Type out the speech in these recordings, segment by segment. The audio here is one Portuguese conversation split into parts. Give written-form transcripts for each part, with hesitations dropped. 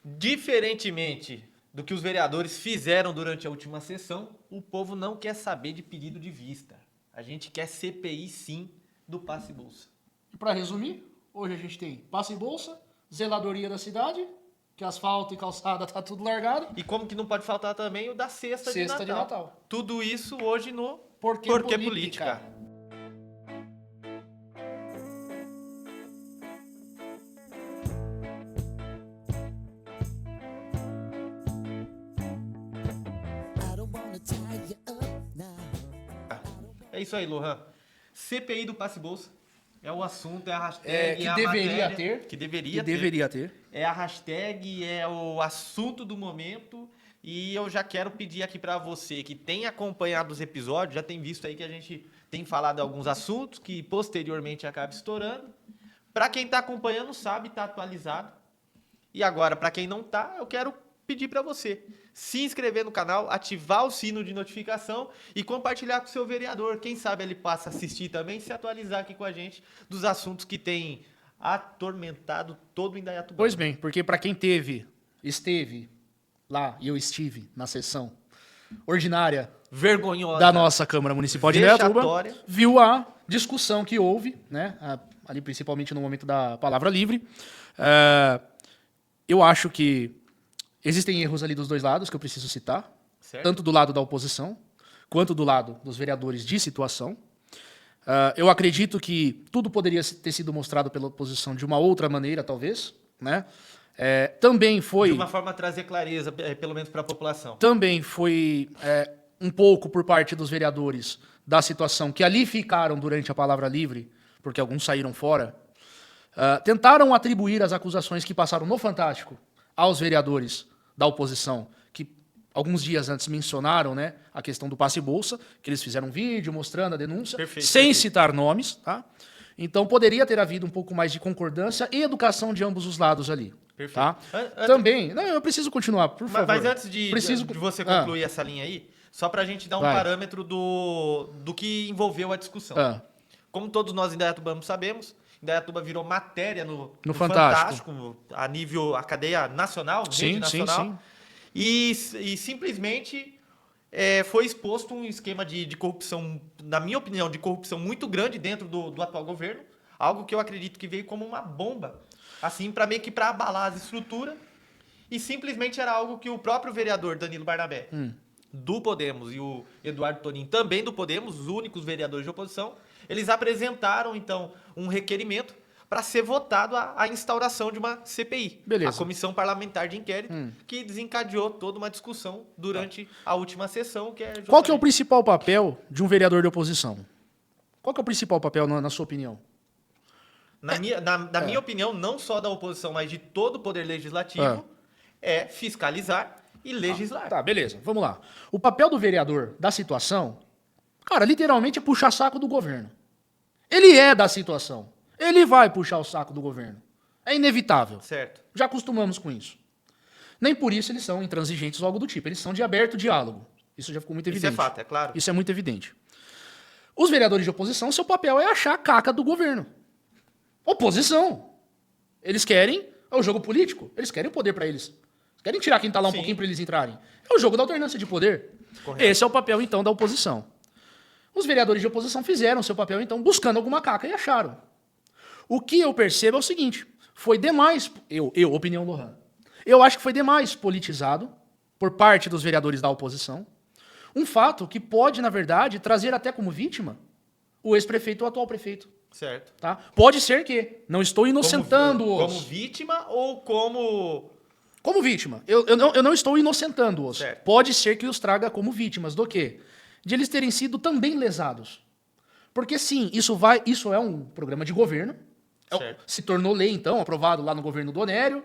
Diferentemente do que os vereadores fizeram durante a última sessão, o povo não quer saber de pedido de vista. A gente quer CPI, sim, do Passe Bolsa. E para resumir, hoje a gente tem passe e bolsa, zeladoria da cidade, que asfalto e calçada tá tudo largado. E como que não pode faltar também o da cesta de Cesta Natal. de Natal. Tudo isso hoje no Porquê Política. É isso aí, Lohan. CPI do Passe Bolsa é o assunto, é a hashtag, Que é a deveria matéria, ter. que deveria Que ter. deveria ter. É a hashtag, é o assunto do momento. E eu já quero pedir aqui pra você que tem acompanhado os episódios, já tem visto aí que a gente tem falado de alguns assuntos que posteriormente acaba estourando. Pra quem tá acompanhando sabe, tá atualizado. E agora, pra quem não tá, eu quero pedir pra você se inscrever no canal, ativar o sino de notificação e compartilhar com o seu vereador. Quem sabe ele passa a assistir também e se atualizar aqui com a gente dos assuntos que tem atormentado todo o Indaiatuba. Pois bem, porque para quem esteve lá, e eu estive na sessão ordinária Vergonhosa. da nossa Câmara Municipal de Indaiatuba, Vexatória. viu a discussão que houve, né, ali principalmente no momento da palavra livre. Eu acho que existem erros ali dos dois lados que eu preciso citar, Certo. tanto do lado da oposição quanto do lado dos vereadores de situação. Eu acredito que tudo poderia ter sido mostrado pela oposição de uma outra maneira, talvez, né? Também foi... De uma forma a trazer clareza, pelo menos para a população. Também foi um pouco por parte dos vereadores da situação que ali ficaram durante a palavra livre, porque alguns saíram fora, tentaram atribuir as acusações que passaram no Fantástico aos vereadores da oposição, que alguns dias antes mencionaram, né, a questão do passe bolsa, que eles fizeram um vídeo mostrando a denúncia, sem citar nomes, tá? Então poderia ter havido um pouco mais de concordância e educação de ambos os lados ali. Perfeito. Tá? Também, não, eu preciso continuar, por favor. Mas antes de você concluir essa linha aí, só para a gente dar um parâmetro do que envolveu a discussão. Como todos nós em Indaiatuba sabemos, Indaiatuba virou matéria no Fantástico, a nível, a cadeia nacional, rede nacional. Sim. E simplesmente foi exposto um esquema de corrupção, na minha opinião, de corrupção muito grande dentro do atual governo. Algo que eu acredito que veio como uma bomba, assim, meio que para abalar as estruturas. E simplesmente era algo que o próprio vereador Danilo Barnabé, do Podemos, e o Eduardo Tonin, também do Podemos, os únicos vereadores de oposição, eles apresentaram, então, um requerimento para ser votado a instauração de uma CPI. Beleza. A Comissão Parlamentar de Inquérito, que desencadeou toda uma discussão durante a última sessão. Qual que é o principal papel de um vereador de oposição? Qual que é o principal papel, na sua opinião? Na minha opinião, não só da oposição, mas de todo o poder legislativo, é fiscalizar e legislar. Tá, beleza. Vamos lá. O papel do vereador da situação, cara, literalmente é puxar saco do governo. Ele é da situação. Ele vai puxar o saco do governo. É inevitável. Certo. Já acostumamos com isso. Nem por isso eles são intransigentes ou algo do tipo. Eles são de aberto diálogo. Isso já ficou muito evidente. Isso é fato, é claro. Isso é muito evidente. Os vereadores de oposição, seu papel é achar a caca do governo. Oposição. Eles querem... É o jogo político. Eles querem o poder para eles. Querem tirar quem tá lá um pouquinho para eles entrarem. É o jogo da alternância de poder. Correto. Esse é o papel, então, da oposição. Os vereadores de oposição fizeram seu papel, então, buscando alguma caca e acharam. O que eu percebo é o seguinte, foi demais, opinião Lohan, eu acho que foi demais politizado por parte dos vereadores da oposição, um fato que pode, na verdade, trazer até como vítima o ex-prefeito ou o atual prefeito. Certo. Tá? Pode ser que, não estou inocentando-os. Como vítima ou como... Como vítima. Eu não estou inocentando-os. Certo. Pode ser que os traga como vítimas do quê? De eles terem sido também lesados. Porque sim, isso é um programa de governo, se tornou lei, então, aprovado lá no governo do Onério,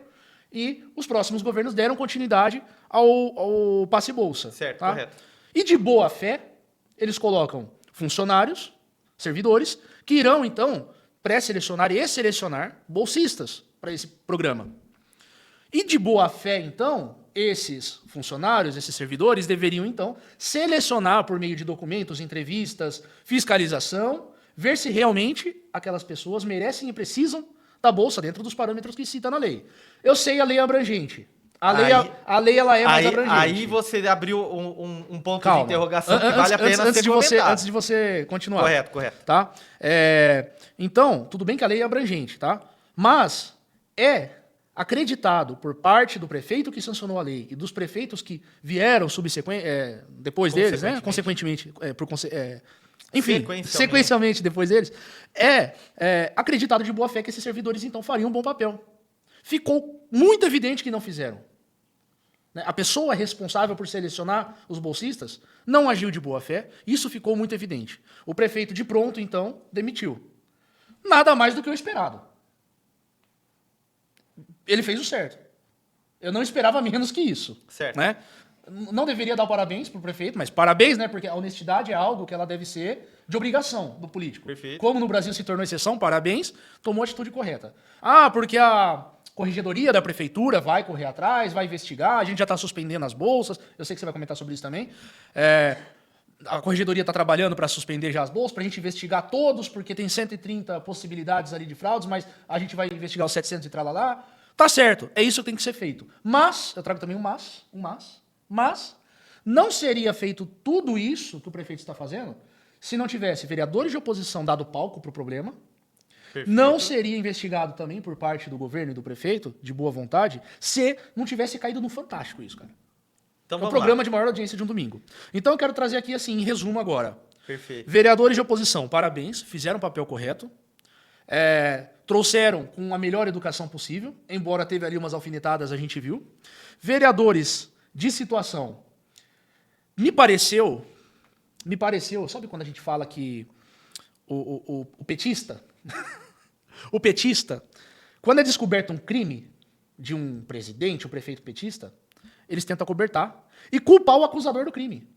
e os próximos governos deram continuidade ao Passe Bolsa. Certo, tá? correto. E de boa fé, eles colocam funcionários, servidores, que irão, então, pré-selecionar e selecionar bolsistas para esse programa. E de boa fé, então, esses funcionários, esses servidores, deveriam, então, selecionar por meio de documentos, entrevistas, fiscalização, ver se realmente aquelas pessoas merecem e precisam da bolsa dentro dos parâmetros que cita na lei. Eu sei a lei abrangente. A lei ela é mais abrangente. Aí você abriu um ponto Calma. de interrogação que vale a pena antes ser de você, comentado. antes de você continuar. Correto. Tá? Então, tudo bem que a lei é abrangente, tá? Mas é acreditado por parte do prefeito que sancionou a lei e dos prefeitos que vieram depois deles, né? Consequentemente. Enfim, sequencialmente depois deles, acreditado de boa fé que esses servidores então fariam um bom papel. Ficou muito evidente que não fizeram. A pessoa responsável por selecionar os bolsistas não agiu de boa fé, isso ficou muito evidente. O prefeito, de pronto, então, demitiu. Nada mais do que o esperado. Ele fez o certo. Eu não esperava menos que isso. Certo. Né? Não deveria dar parabéns para o prefeito, mas parabéns, né? Porque a honestidade é algo que ela deve ser de obrigação do político. Perfeito. Como no Brasil se tornou exceção, parabéns, tomou a atitude correta. Porque a corregedoria da prefeitura vai correr atrás, vai investigar, a gente já está suspendendo as bolsas, eu sei que você vai comentar sobre isso também. A corregedoria está trabalhando para suspender já as bolsas, para a gente investigar todos, porque tem 130 possibilidades ali de fraudes, mas a gente vai investigar os 700 e tralalá. Tá certo, é isso que tem que ser feito. Mas, eu trago também mas não seria feito tudo isso que o prefeito está fazendo se não tivesse vereadores de oposição dado palco para o problema. Perfeito. Não seria investigado também por parte do governo e do prefeito, de boa vontade, se não tivesse caído no Fantástico isso, cara. Então, é o programa de maior audiência de um domingo. Então eu quero trazer aqui, assim, em resumo agora. Perfeito. Vereadores de oposição, parabéns, fizeram o papel correto. Trouxeram com a melhor educação possível, embora teve ali umas alfinetadas, a gente viu. Vereadores de situação, me pareceu, sabe quando a gente fala que o petista, o petista, quando é descoberto um crime de um presidente, um prefeito petista, eles tentam acobertar e culpar o acusador do crime.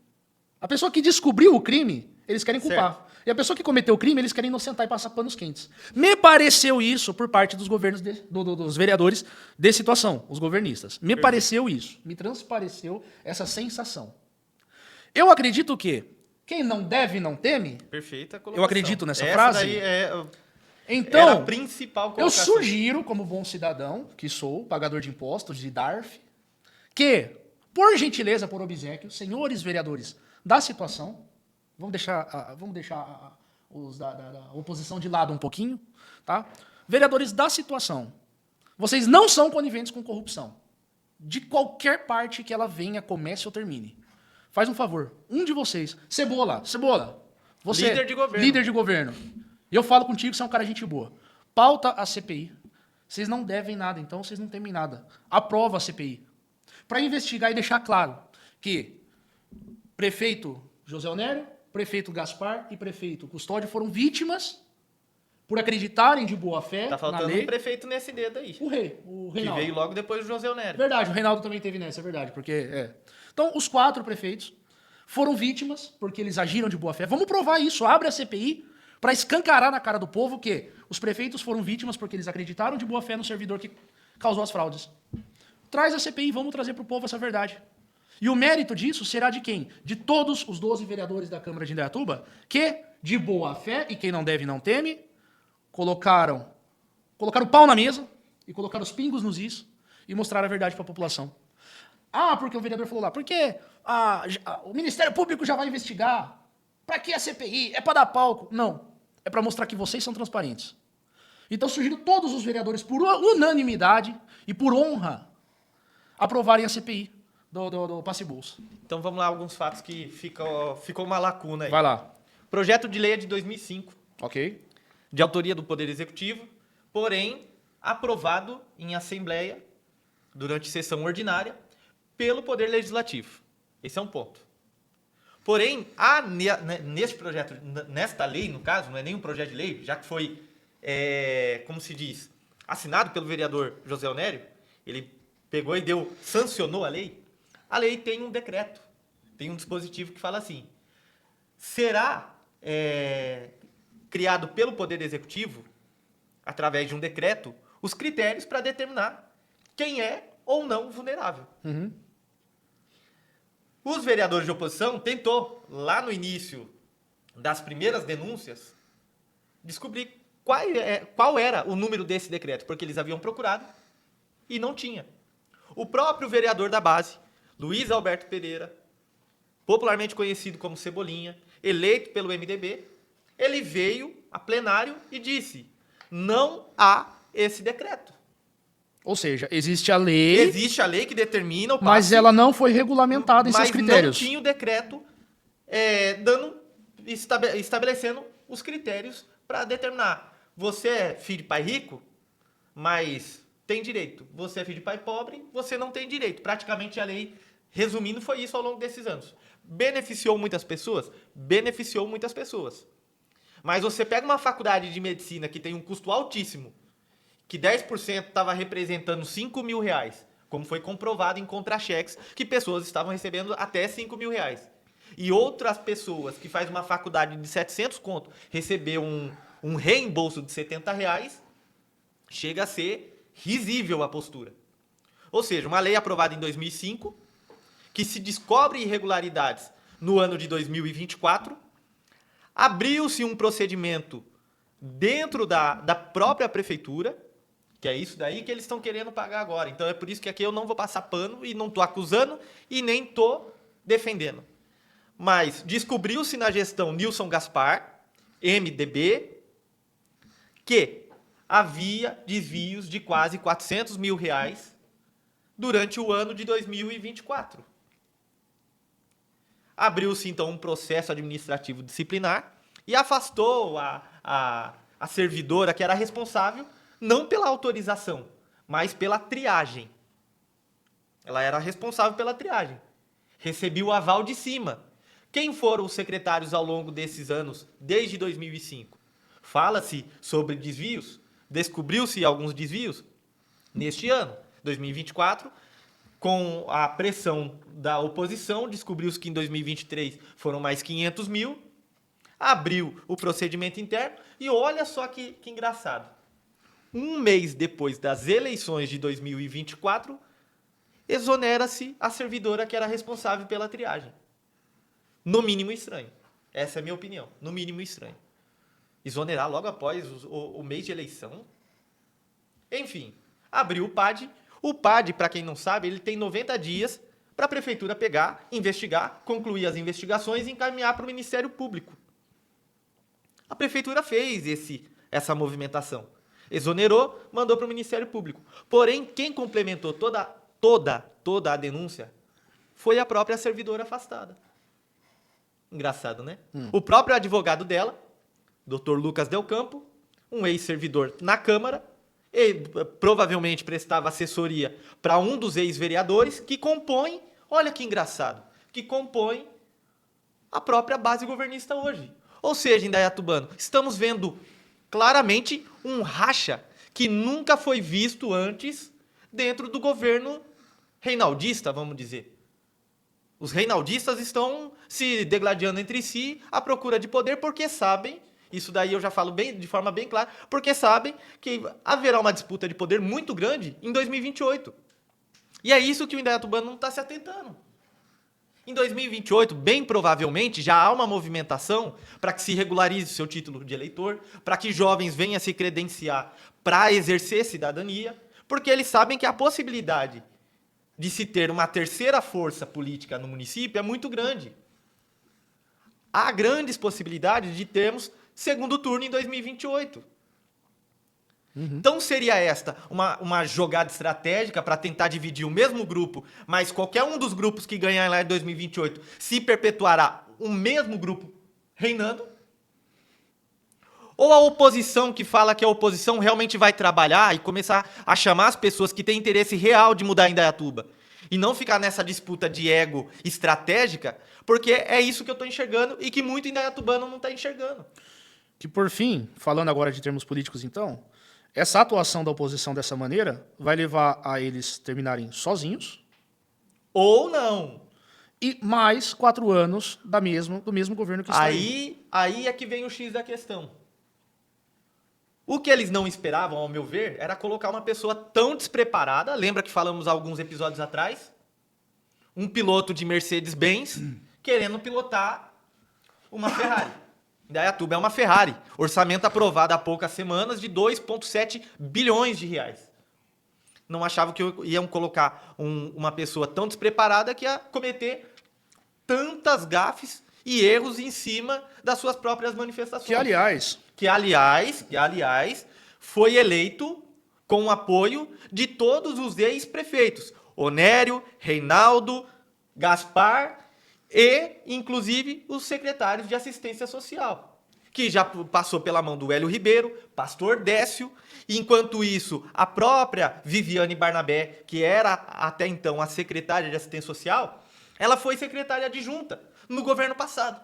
A pessoa que descobriu o crime, eles querem culpar. Certo. E a pessoa que cometeu o crime, eles querem inocentar e passar panos quentes. Me pareceu isso por parte dos governos dos vereadores de situação, os governistas. Me pareceu isso. Me transpareceu essa sensação. Eu acredito que quem não deve, não teme. Perfeita colocação. Eu acredito nessa essa frase. Daí então, era a principal colocação. Eu sugiro, como bom cidadão, que sou, pagador de impostos, de DARF, que, por gentileza, por obséquio, senhores vereadores da situação, vamos deixar os da oposição de lado um pouquinho, tá? Vereadores da situação, vocês não são coniventes com corrupção, de qualquer parte que ela venha, comece ou termine. Faz um favor, um de vocês, Cebola, você, líder de governo, e eu falo contigo que você é um cara gente boa, pauta a CPI, vocês não devem nada, então vocês não temem nada, aprova a CPI, para investigar e deixar claro que prefeito José Onério, prefeito Gaspar e prefeito Custódio foram vítimas por acreditarem de boa fé na lei. Tá faltando um prefeito nesse dedo aí. O Reinaldo. Que veio logo depois do José Onério. Verdade, o Reinaldo também teve nessa, é verdade. Então, os 4 prefeitos foram vítimas porque eles agiram de boa fé. Vamos provar isso, abre a CPI para escancarar na cara do povo que os prefeitos foram vítimas porque eles acreditaram de boa fé no servidor que causou as fraudes. Traz a CPI, vamos trazer para o povo essa verdade. E o mérito disso será de quem? De todos os 12 vereadores da Câmara de Indaiatuba que, de boa fé, e quem não deve não teme, colocaram o pau na mesa e colocaram os pingos nos is e mostraram a verdade para a população. Porque o vereador falou lá, porque o Ministério Público já vai investigar. Para que a CPI? É para dar palco. Não, é para mostrar que vocês são transparentes. Então sugiro todos os vereadores, por unanimidade e por honra, aprovarem a CPI. Do Passe Bolsa. Então vamos lá, alguns fatos que ficou uma lacuna aí. Vai lá. Projeto de lei é de 2005. Ok. De autoria do Poder Executivo, porém aprovado em Assembleia, durante sessão ordinária, pelo Poder Legislativo. Esse é um ponto. Porém, neste projeto, nesta lei, no caso, não é nem um projeto de lei, já que foi, como se diz, assinado pelo vereador José Onério, ele pegou e sancionou a lei. A lei tem um decreto, tem um dispositivo que fala assim, será criado pelo Poder Executivo, através de um decreto, os critérios para determinar quem é ou não vulnerável. Uhum. Os vereadores de oposição tentou, lá no início das primeiras denúncias, descobrir qual era o número desse decreto, porque eles haviam procurado e não tinha. O próprio vereador da base, Luiz Alberto Pereira, popularmente conhecido como Cebolinha, eleito pelo MDB, ele veio a plenário e disse: não há esse decreto. Ou seja, existe a lei... Existe a lei que determina o passe, mas ela não foi regulamentada em seus critérios. Mas não tinha o decreto estabelecendo os critérios para determinar. Você é filho de pai rico, mas tem direito. Você é filho de pai pobre, você não tem direito. Praticamente a lei, resumindo, foi isso ao longo desses anos. Beneficiou muitas pessoas? Beneficiou muitas pessoas. Mas você pega uma faculdade de medicina que tem um custo altíssimo, que 10% estava representando 5 mil reais, como foi comprovado em contra-cheques, que pessoas estavam recebendo até 5 mil reais. E outras pessoas que fazem uma faculdade de 700 conto receber um reembolso de 70 reais, chega a ser risível a postura. Ou seja, uma lei aprovada em 2005, que se descobre irregularidades no ano de 2024, abriu-se um procedimento dentro da própria prefeitura, que é isso daí que eles estão querendo pagar agora. Então é por isso que aqui eu não vou passar pano e não estou acusando e nem estou defendendo. Mas descobriu-se na gestão Nilson Gaspar, MDB, que havia desvios de quase 400 mil reais durante o ano de 2024. Abriu-se, então, um processo administrativo disciplinar e afastou a servidora que era responsável não pela autorização, mas pela triagem. Ela era responsável pela triagem. Recebia o aval de cima. Quem foram os secretários ao longo desses anos, desde 2005? Fala-se sobre desvios, descobriu-se alguns desvios neste ano, 2024, com a pressão da oposição, descobriu-se que em 2023 foram mais 500 mil, abriu o procedimento interno e olha só que engraçado. Um mês depois das eleições de 2024, exonera-se a servidora que era responsável pela triagem. No mínimo estranho. Essa é a minha opinião. No mínimo estranho. Exonerar logo após o mês de eleição? Enfim, abriu o PAD. O PAD, para quem não sabe, ele tem 90 dias para a prefeitura pegar, investigar, concluir as investigações e encaminhar para o Ministério Público. A prefeitura fez essa movimentação. Exonerou, mandou para o Ministério Público. Porém, quem complementou toda a denúncia foi a própria servidora afastada. Engraçado, né? O próprio advogado dela, Dr. Lucas Del Campo, um ex-servidor na Câmara, ele provavelmente prestava assessoria para um dos ex-vereadores que compõe, olha que engraçado, que compõe a própria base governista hoje. Ou seja, Indaiatubano, estamos vendo claramente um racha que nunca foi visto antes dentro do governo reinaldista, vamos dizer. Os reinaldistas estão se degladiando entre si à procura de poder porque sabem, isso daí eu já falo de forma bem clara, porque sabem que haverá uma disputa de poder muito grande em 2028. E é isso que o Indaiatubano não está se atentando. Em 2028, bem provavelmente, já há uma movimentação para que se regularize o seu título de eleitor, para que jovens venham a se credenciar para exercer cidadania, porque eles sabem que a possibilidade de se ter uma terceira força política no município é muito grande. Há grandes possibilidades de termos segundo turno em 2028. Então seria esta uma jogada estratégica para tentar dividir o mesmo grupo, mas qualquer um dos grupos que ganhar lá em 2028 se perpetuará o mesmo grupo reinando? Ou a oposição que fala que a oposição realmente vai trabalhar e começar a chamar as pessoas que têm interesse real de mudar Indaiatuba e não ficar nessa disputa de ego estratégica, porque é isso que eu estou enxergando e que muito indaiatubano não está enxergando. Que, por fim, falando agora de termos políticos, então, essa atuação da oposição dessa maneira vai levar a eles terminarem sozinhos. Ou não. E mais 4 anos do mesmo governo que está aí. Aí é que vem o X da questão. O que eles não esperavam, ao meu ver, era colocar uma pessoa tão despreparada. Lembra que falamos alguns episódios atrás? Um piloto de Mercedes-Benz querendo pilotar uma Ferrari. Indaiatuba é uma Ferrari. Orçamento aprovado há poucas semanas de 2,7 bilhões de reais. não achavam que iam colocar uma pessoa tão despreparada que ia cometer tantas gafes e erros em cima das suas próprias manifestações. Que, aliás, foi eleito com o apoio de todos os ex-prefeitos. Onério, Reinaldo, Gaspar e, inclusive, os secretários de assistência social, que já passou pela mão do Hélio Ribeiro, Pastor Décio. Enquanto isso, a própria Viviane Barnabé, que era até então a secretária de assistência social, ela foi secretária adjunta no governo passado.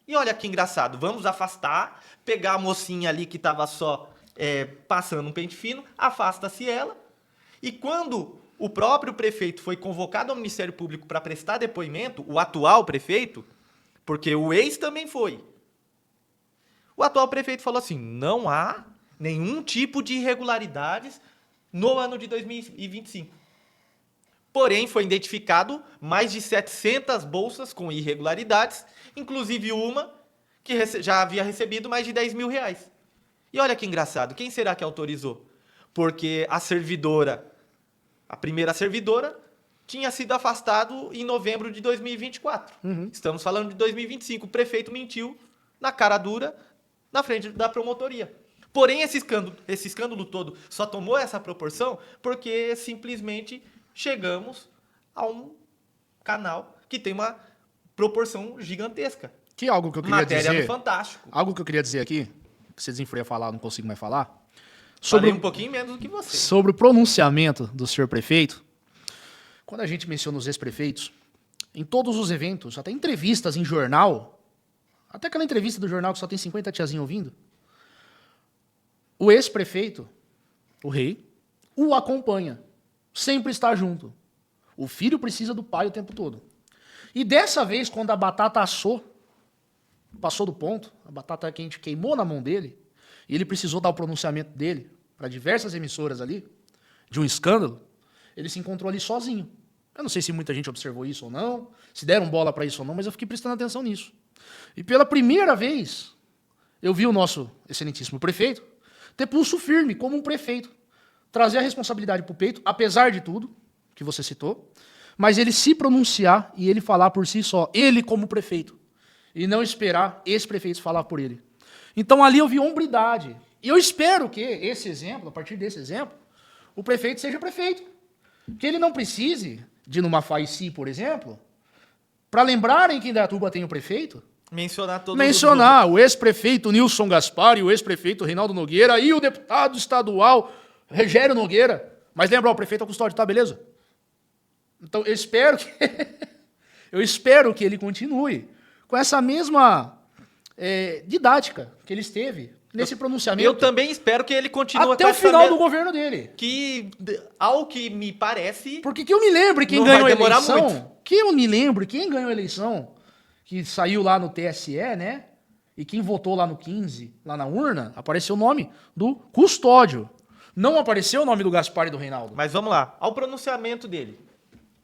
E olha que engraçado, vamos afastar, pegar a mocinha ali que estava só passando um pente fino, afasta-se ela, e quando o próprio prefeito foi convocado ao Ministério Público para prestar depoimento, o atual prefeito, porque o ex também foi, o atual prefeito falou assim, não há nenhum tipo de irregularidades no ano de 2025. Porém, foi identificado mais de 700 bolsas com irregularidades, inclusive uma que já havia recebido mais de 10 mil reais. E olha que engraçado, quem será que autorizou? Porque a primeira servidora, tinha sido afastado em novembro de 2024. Estamos falando de 2025. O prefeito mentiu na cara dura, na frente da promotoria. Porém, esse escândalo todo só tomou essa proporção porque simplesmente chegamos a um canal que tem uma proporção gigantesca. Que algo que eu queria Matéria dizer... no Fantástico. Algo que eu queria dizer aqui, que você desenfreia falar, não consigo mais falar. Falei um pouquinho menos do que você. Sobre o pronunciamento do senhor prefeito, quando a gente menciona os ex-prefeitos, em todos os eventos, até entrevistas em jornal, até aquela entrevista do jornal que só tem 50 tiazinhas ouvindo, o ex-prefeito, o rei, o acompanha, sempre está junto. O filho precisa do pai o tempo todo. E dessa vez, quando a batata passou do ponto, a batata quente queimou na mão dele, e ele precisou dar o pronunciamento dele para diversas emissoras ali, de um escândalo, ele se encontrou ali sozinho. Eu não sei se muita gente observou isso ou não, se deram bola para isso ou não, mas eu fiquei prestando atenção nisso. E pela primeira vez, eu vi o nosso excelentíssimo prefeito ter pulso firme como um prefeito, trazer a responsabilidade para o peito, apesar de tudo que você citou, mas ele se pronunciar e ele falar por si só, ele como prefeito, e não esperar ex-prefeitos falar por ele. Então ali eu vi hombridade. E eu espero que esse exemplo, a partir desse exemplo, o prefeito seja prefeito. Que ele não precise de numa FAICI, por exemplo, para lembrarem que Indaiatuba tem o prefeito, mencionar o ex-prefeito Nilson Gaspar e o ex-prefeito Reinaldo Nogueira e o deputado estadual Rogério Nogueira. Mas lembrar, o prefeito é o custódio, tá, beleza? Então eu espero que ele continue com essa mesma didática que ele esteve nesse pronunciamento. Eu também espero que ele continue até o final do governo dele. Que, ao que me parece... Porque que eu me lembre quem ganhou a eleição... Que eu me lembre quem ganhou a eleição, que saiu lá no TSE, né? E quem votou lá no 15, lá na urna, apareceu o nome do custódio. Não apareceu o nome do Gaspar e do Reinaldo. Mas vamos lá, ao pronunciamento dele.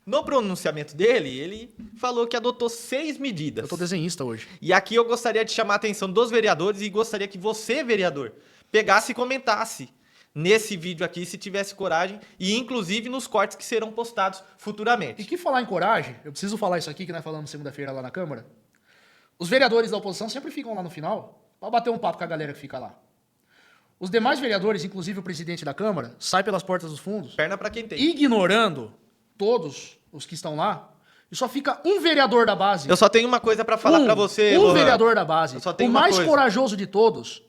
No pronunciamento dele, ele falou que adotou 6 medidas. Eu tô desenhista hoje. E aqui eu gostaria de chamar a atenção dos vereadores e gostaria que você, vereador, pegasse e comentasse nesse vídeo aqui, se tivesse coragem, e inclusive nos cortes que serão postados futuramente. E que falar em coragem, eu preciso falar isso aqui que nós falamos segunda-feira lá na Câmara. Os vereadores da oposição sempre ficam lá no final para bater um papo com a galera que fica lá. Os demais vereadores, inclusive o presidente da Câmara, sai pelas portas dos fundos, perna para quem tem, ignorando todos os que estão lá, e só fica um vereador da base. Eu só tenho uma coisa para falar para você, Um vereador da base. O mais corajoso de todos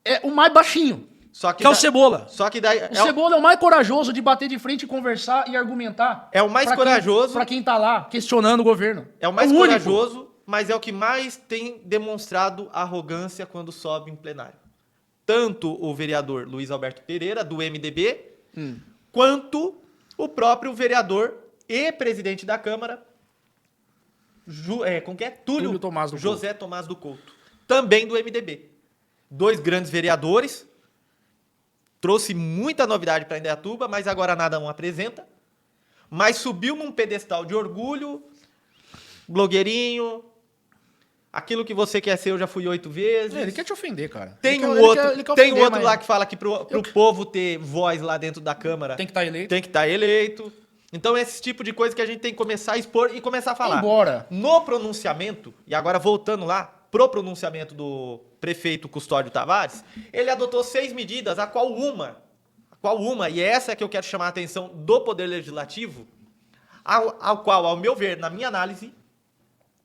é o mais baixinho, que é o Cebola. Só que daí, o Cebola é o mais corajoso de bater de frente e conversar e argumentar. É o mais corajoso. Para quem tá lá questionando o governo. É o mais corajoso, mas é o que mais tem demonstrado arrogância quando sobe em plenário. Tanto o vereador Luiz Alberto Pereira, do MDB, quanto o próprio vereador e presidente da Câmara, Túlio José Tomás do Couto, também do MDB. 2 grandes vereadores, trouxe muita novidade para Indaiatuba, mas agora nada um apresenta, mas subiu num pedestal de orgulho, blogueirinho, aquilo que você quer ser, eu já fui 8 vezes. Ele quer te ofender, cara. Tem Ele um quer- outro, ele quer tem um ofender, outro mas lá que fala que pro povo ter voz lá dentro da Câmara tem que estar eleito. tem que estar eleito. Então, esse tipo de coisa que a gente tem que começar a expor e começar a falar. Embora. No pronunciamento, e agora voltando lá, pro pronunciamento do prefeito Custódio Tavares, ele adotou 6 medidas, a qual uma, e essa é que eu quero chamar a atenção do Poder Legislativo, ao qual, ao meu ver, na minha análise,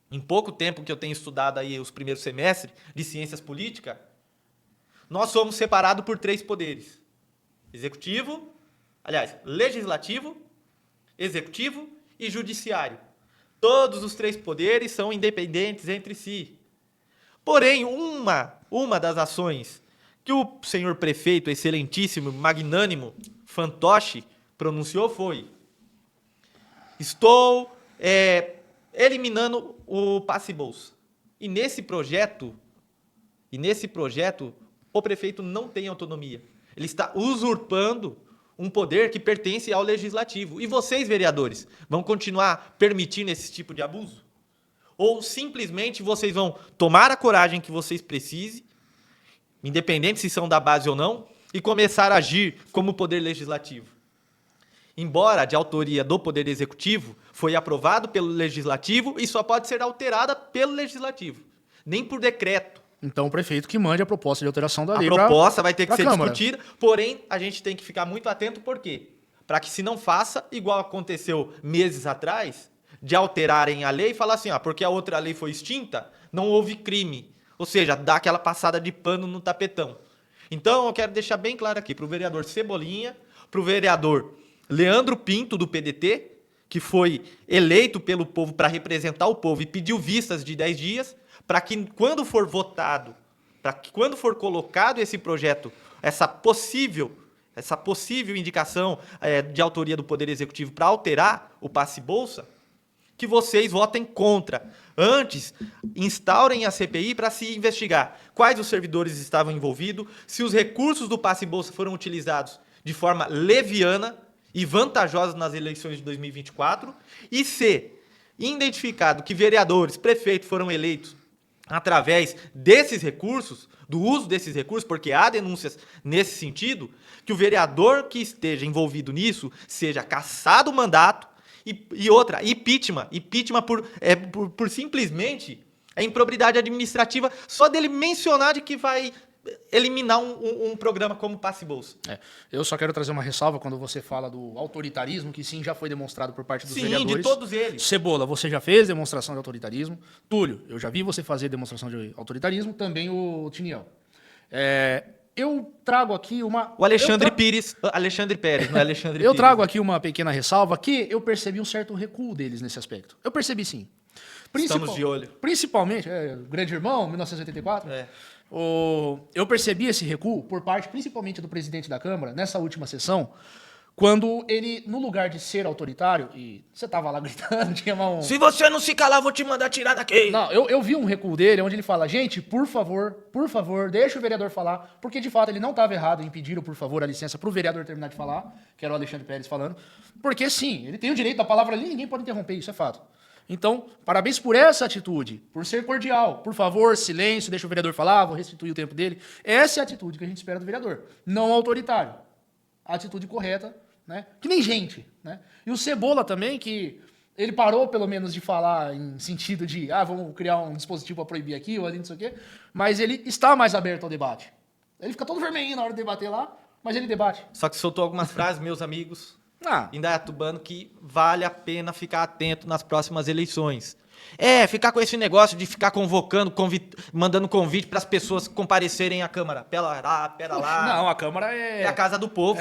em pouco tempo que eu tenho estudado aí os primeiros semestres de ciências políticas, nós somos separados por 3 poderes. Legislativo, executivo e judiciário. Todos os 3 poderes são independentes entre si. Porém, uma das ações que o senhor prefeito, excelentíssimo, magnânimo, fantoche, pronunciou foi: estou eliminando o passe-bolsa. E nesse projeto, o prefeito não tem autonomia. Ele está usurpando um poder que pertence ao legislativo. E vocês, vereadores, vão continuar permitindo esse tipo de abuso? Ou simplesmente vocês vão tomar a coragem que vocês precisem, independente se são da base ou não, e começar a agir como poder legislativo? Embora de autoria do Poder Executivo, foi aprovado pelo Legislativo e só pode ser alterada pelo Legislativo, nem por decreto. Então o prefeito que mande a proposta de alteração da A lei proposta vai ter que pra ser Câmara. discutida, porém, a gente tem que ficar muito atento, por quê? Para que se não faça, igual aconteceu meses atrás, de alterarem a lei e falar assim, porque a outra lei foi extinta, não houve crime. Ou seja, dá aquela passada de pano no tapetão. Então, eu quero deixar bem claro aqui para o vereador Cebolinha, para o vereador Leandro Pinto, do PDT, que foi eleito pelo povo para representar o povo e pediu vistas de 10 dias, para que quando for votado, para que quando for colocado esse projeto, essa possível indicação de autoria do Poder Executivo para alterar o passe-bolsa, que vocês votem contra. Antes, instaurem a CPI para se investigar quais os servidores estavam envolvidos, se os recursos do passe-bolsa foram utilizados de forma leviana e vantajosa nas eleições de 2024, e se identificado que vereadores, prefeitos foram eleitos através desses recursos, do uso desses recursos, porque há denúncias nesse sentido, que o vereador que esteja envolvido nisso seja cassado o mandato e outra, impeachment por simplesmente a improbidade administrativa só dele mencionar de que vai eliminar um programa como Passe-Bolsa. Eu só quero trazer uma ressalva quando você fala do autoritarismo, que sim, já foi demonstrado por parte dos Sim, vereadores. de todos eles. Cebola, você já fez demonstração de autoritarismo. Túlio, eu já vi você fazer demonstração de autoritarismo. Também o Tiniel. Eu trago aqui uma... O Alexandre Pérez, não é Alexandre Pires. Eu trago aqui uma pequena ressalva que eu percebi um certo recuo deles nesse aspecto. Eu percebi sim. Estamos de olho. Principalmente, o Grande Irmão, 1984. Eu percebi esse recuo por parte, principalmente do presidente da Câmara, nessa última sessão, quando ele, no lugar de ser autoritário, e você estava lá gritando, tinha um... Se você não se calar, vou te mandar tirar daqui. Não, eu vi um recuo dele, onde ele fala, gente, por favor, deixa o vereador falar, porque de fato ele não estava errado em pedir, por favor, a licença para o vereador terminar de falar, que era o Alexandre Pérez falando, porque sim, ele tem o direito da palavra ali, ninguém pode interromper, isso é fato. Então, parabéns por essa atitude, por ser cordial. Por favor, silêncio, deixa o vereador falar, vou restituir o tempo dele. Essa é a atitude que a gente espera do vereador, não autoritário. A atitude correta, né? Que nem gente, né? E o Cebola também, que ele parou pelo menos de falar em sentido de, vamos criar um dispositivo para proibir aqui ou ali, não sei o quê, mas ele está mais aberto ao debate. Ele fica todo vermelhinho na hora de debater lá, mas ele debate. Só que soltou algumas frases, meus amigos, indaiatubano, que vale a pena ficar atento nas próximas eleições. Ficar com esse negócio de ficar convocando, mandando convite para as pessoas comparecerem à Câmara. Pera lá. Não, a Câmara é a casa do povo.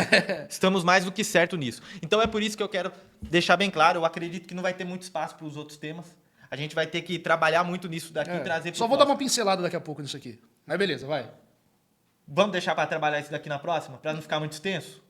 Estamos mais do que certo nisso. Então é por isso que eu quero deixar bem claro, eu acredito que não vai ter muito espaço para os outros temas. A gente vai ter que trabalhar muito nisso daqui e trazer... Só vou dar uma pincelada daqui a pouco nisso aqui. Mas beleza, vai. Vamos deixar para trabalhar isso daqui na próxima, para não ficar muito extenso?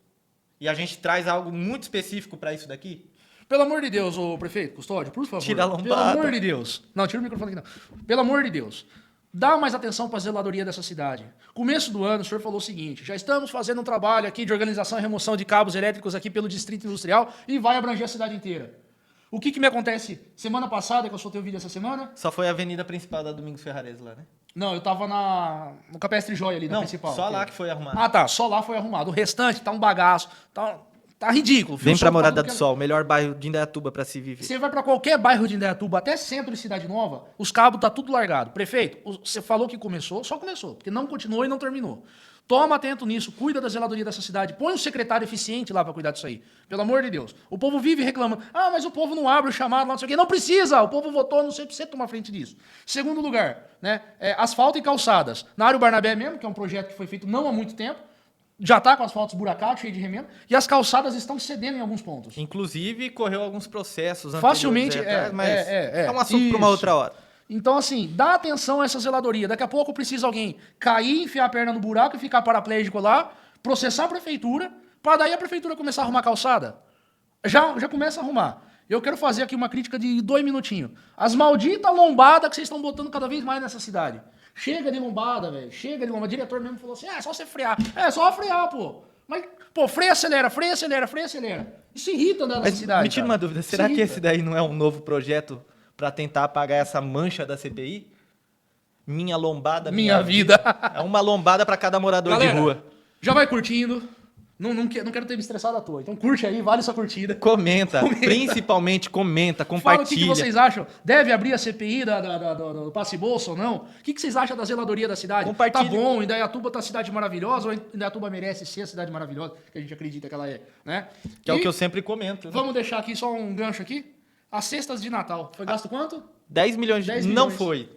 E a gente traz algo muito específico para isso daqui? Pelo amor de Deus, ô prefeito, Custódio, por favor. Tira a lombada. Pelo amor de Deus. Não, tira o microfone aqui não. Pelo amor de Deus. Dá mais atenção para a zeladoria dessa cidade. Começo do ano, o senhor falou o seguinte, já estamos fazendo um trabalho aqui de organização e remoção de cabos elétricos aqui pelo Distrito Industrial e vai abranger a cidade inteira. O que me acontece semana passada, que eu soltei o vídeo essa semana? Só foi a avenida principal da Domingos Ferrares lá, né? Não, eu tava no Capestre Joia ali, na Não, principal. só lá que foi arrumado. Ah, tá. Só lá foi arrumado. O restante tá um bagaço. Tá ridículo. Vem pra Tá Morada tudo do que- Sol, melhor bairro de Indaiatuba pra se viver. Você vai pra qualquer bairro de Indaiatuba, até centro de Cidade Nova, os cabos tá tudo largado. Prefeito, você falou que começou, só começou, porque não continuou e não terminou. Toma atento nisso, cuida da zeladoria dessa cidade, põe um secretário eficiente lá pra cuidar disso aí. Pelo amor de Deus. O povo vive reclamando. Ah, mas o povo não abre o chamado lá, não sei o quê. Não precisa, o povo votou, não sei se você tomar frente disso. Segundo lugar, né, asfalto e calçadas. Na área Barnabé mesmo, que é um projeto que foi feito não há muito tempo, já tá com asfalto esburacado, cheio de remendo, e as calçadas estão cedendo em alguns pontos. Inclusive, correu alguns processos Facilmente, anteriores, mas é um assunto Isso. para uma outra hora. Então, assim, dá atenção a essa zeladoria. Daqui a pouco precisa alguém cair, enfiar a perna no buraco e ficar paraplégico lá, processar a prefeitura, para daí a prefeitura começar a arrumar calçada. Já começa a arrumar. Eu quero fazer aqui uma crítica de 2 minutinhos. As malditas lombadas que vocês estão botando cada vez mais nessa cidade. Chega de lombada, velho. Chega de lombada. O diretor mesmo falou assim, é só você frear. É só frear, pô. Mas, pô, freia, acelera, freia, acelera, freia, acelera. Isso irrita andar nessa Mas cidade. me tira cara. uma dúvida, Isso será que irrita. esse daí não é um novo projeto para tentar apagar essa mancha da CPI? Minha lombada, Minha vida. É uma lombada para cada morador Galera, de rua. já vai curtindo. Não quero ter me estressado à toa. Então curte aí, vale sua curtida. Comenta, principalmente comenta, Fala o compartilha. que vocês acham. Deve abrir a CPI do Passe Bolsa ou não? O que vocês acham da zeladoria da cidade? Compartilhe. Tá bom, Indaiatuba tá cidade maravilhosa, ou Indaiatuba merece ser a cidade maravilhosa, que a gente acredita que ela é, né? Que é o E que eu sempre comento. Né? Vamos deixar aqui só um gancho aqui. As cestas de Natal. Foi gasto quanto? 10 milhões de... 10 Não milhões. foi.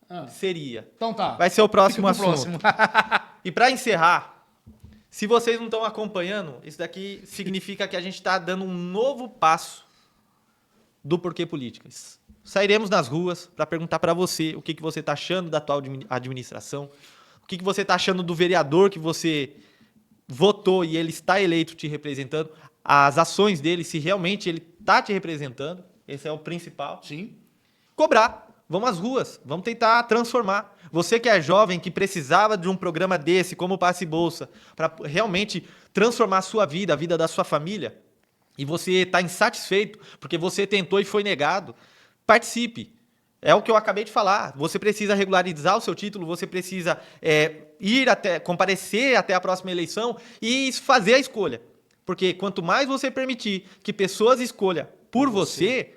Ah, Seria. então tá. Vai ser o próximo Fica pro assunto. próximo. E para encerrar, se vocês não estão acompanhando, isso daqui significa que a gente está dando um novo passo do Porquê Políticas. Sairemos nas ruas para perguntar para você o que você está achando da atual administração, o que você está achando do vereador que você votou e ele está eleito te representando, as ações dele, se realmente ele está te representando, esse é o principal. Sim. Cobrar. Vamos às ruas, vamos tentar transformar. Você que é jovem, que precisava de um programa desse, como o Passe Bolsa, para realmente transformar a sua vida, a vida da sua família, e você está insatisfeito porque você tentou e foi negado, participe. É o que eu acabei de falar. Você precisa regularizar o seu título, você precisa comparecer até a próxima eleição e fazer a escolha. Porque quanto mais você permitir que pessoas escolham por você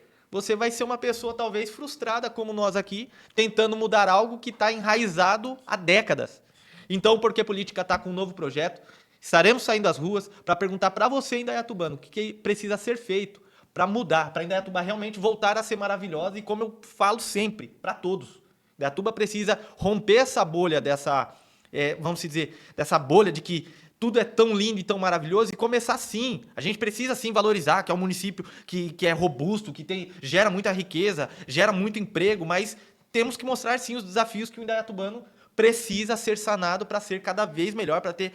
vai ser uma pessoa talvez frustrada como nós aqui, tentando mudar algo que está enraizado há décadas. Então, Porquê Política está com um novo projeto. Estaremos saindo às ruas para perguntar para você, indaiatubano, o que precisa ser feito para mudar, para Indaiatuba realmente voltar a ser maravilhosa. E como eu falo sempre, para todos, Indaiatuba precisa romper essa bolha dessa bolha de que tudo é tão lindo e tão maravilhoso e começar sim. A gente precisa sim valorizar que é um município que é robusto, que gera muita riqueza, gera muito emprego, mas temos que mostrar sim os desafios que o indaiatubano precisa ser sanado para ser cada vez melhor, para ter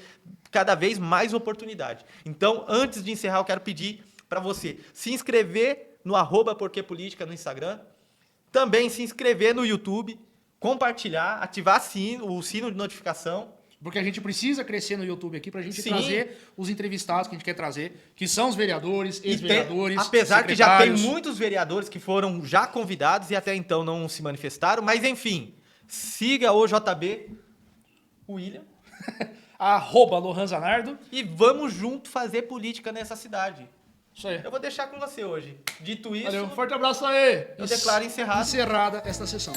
cada vez mais oportunidade. Então, antes de encerrar, eu quero pedir para você se inscrever no @Porquê Política no Instagram, também se inscrever no YouTube, compartilhar, ativar o sino de notificação. Porque a gente precisa crescer no YouTube aqui pra gente Sim. trazer os entrevistados que a gente quer trazer, que são os vereadores, ex-vereadores, Apesar que já tem secretários. muitos vereadores que foram já convidados e até então não se manifestaram, mas enfim, siga o JB, o William, @Lohan Zanardo. e vamos junto fazer política nessa cidade. Isso aí. Eu vou deixar com você hoje. Dito isso, Valeu, um forte abraço aí. eu declaro encerrado. Encerrada esta sessão.